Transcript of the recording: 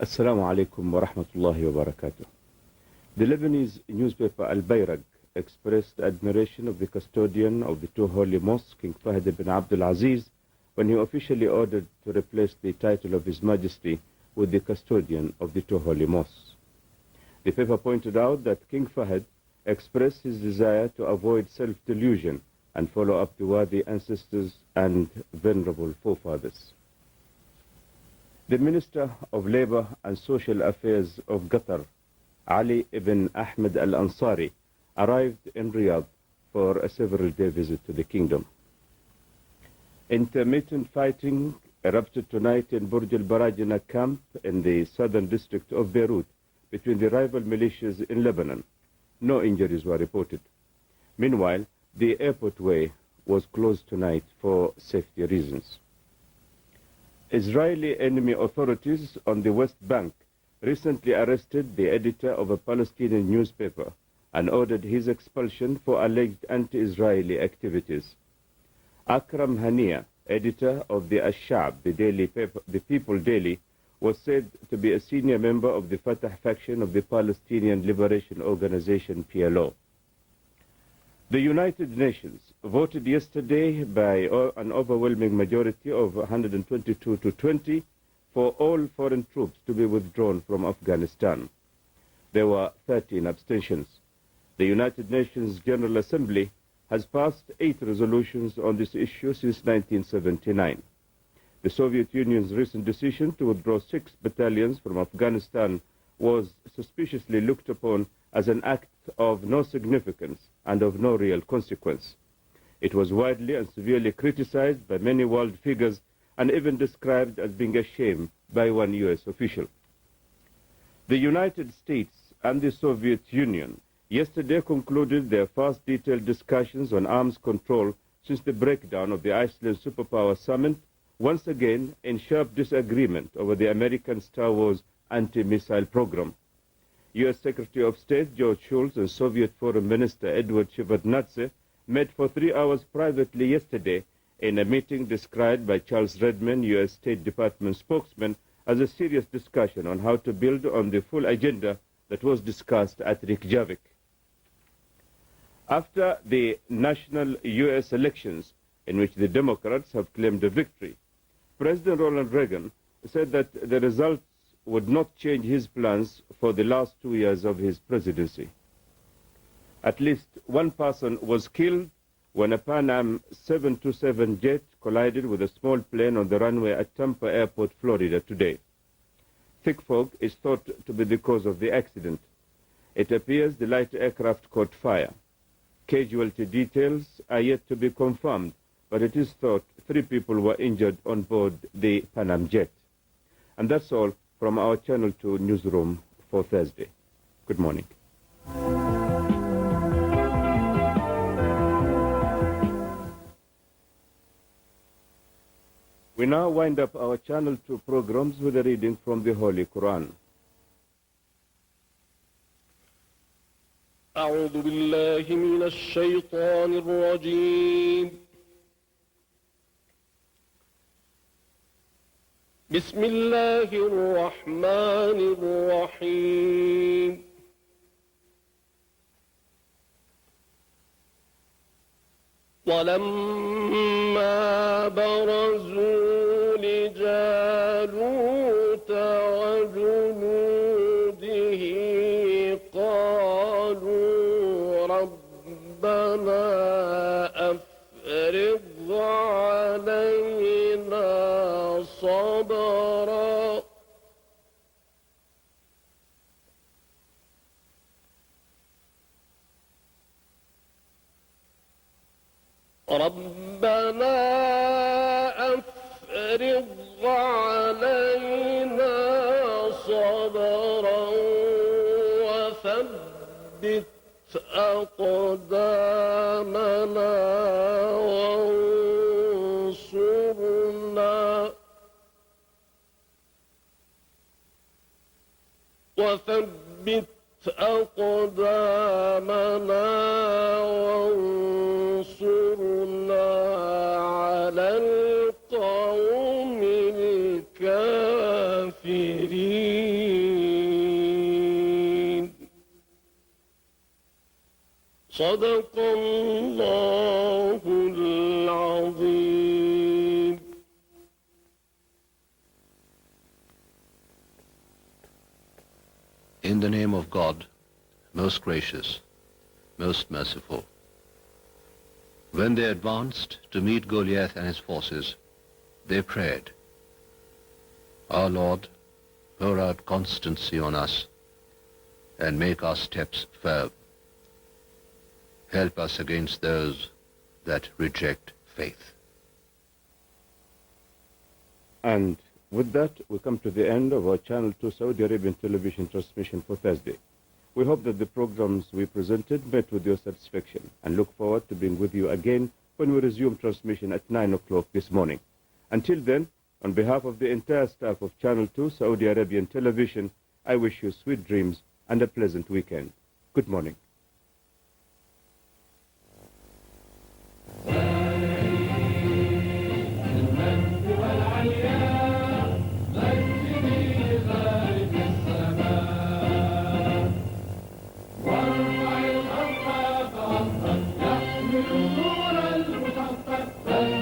Assalamu alaikum wa rahmatullahi wa barakatuh. The Lebanese newspaper Al-Bayraq expressed admiration of the custodian of the two holy mosques, King Fahd ibn Abdul Aziz, when he officially ordered to replace the title of His Majesty with the custodian of the two holy mosques. The paper pointed out that King Fahd expressed his desire to avoid self-delusion and follow up the worthy ancestors and venerable forefathers. The Minister of Labour and Social Affairs of Qatar, Ali ibn Ahmed al-Ansari, arrived in Riyadh for a several-day visit to the kingdom. Intermittent fighting erupted tonight in Burj al-Barajina camp in the southern district of Beirut between the rival militias in Lebanon. No injuries were reported. Meanwhile, the airport way was closed tonight for safety reasons. Israeli enemy authorities on the West Bank recently arrested the editor of a Palestinian newspaper and ordered his expulsion for alleged anti-Israeli activities. Akram Hania, editor of the Ash-Sha'b, the daily paper, the People Daily, was said to be a senior member of the Fatah faction of the Palestinian Liberation Organization, PLO. The United Nations voted yesterday by an overwhelming majority of 122 to 20 for all foreign troops to be withdrawn from Afghanistan. There were 13 abstentions. The United Nations General Assembly has passed 8 resolutions on this issue since 1979. The Soviet Union's recent decision to withdraw 6 battalions from Afghanistan was suspiciously looked upon as an act of no significance and of no real consequence. It was widely and severely criticized by many world figures and even described as being a shame by one U.S. official. The United States and the Soviet Union yesterday concluded their first detailed discussions on arms control since the breakdown of the Iceland Superpower Summit, once again in sharp disagreement over the American Star Wars anti-missile program. U.S. Secretary of State George Shultz and Soviet Foreign Minister Edward Shevardnadze met for 3 hours privately yesterday in a meeting described by Charles Redman, U.S. State Department spokesman, as a serious discussion on how to build on the full agenda that was discussed at Reykjavik. After the national U.S. elections, in which the Democrats have claimed a victory, President Ronald Reagan said that the results would not change his plans for the last 2 years of his presidency. At least one person was killed when a Pan Am 727 jet collided with a small plane on the runway at Tampa Airport, Florida today. Thick fog is thought to be the cause of the accident. It appears the light aircraft caught fire. Casualty details are yet to be confirmed, but it is thought 3 people were injured on board the Pan Am jet. And that's all from our Channel 2 newsroom for Thursday. Good morning. We now wind up our Channel 2 programs with a reading from the Holy Quran. أعوذ بالله من الشيطان الرجيم بسم الله الرحمن الرحيم ولما برزوا لجالوت وجنوده قالوا ربنا أفرغ علينا صبرا ربنا أفرغ علينا صبرا وثبت أقدامنا وثبت أقدامنا وانصرنا على القوم الكافرين صدق الله العظيم. In the name of God, most gracious, most merciful. When they advanced to meet Goliath and his forces, they prayed, Our Lord, pour out constancy on us and make our steps firm. Help us against those that reject faith. And with that, we come to the end of our Channel 2 Saudi Arabian television transmission for Thursday. We hope that the programs we presented met with your satisfaction and look forward to being with you again when we resume transmission at 9 o'clock this morning. Until then, on behalf of the entire staff of Channel 2 Saudi Arabian television, I wish you sweet dreams and a pleasant weekend. Good morning. النور المشقق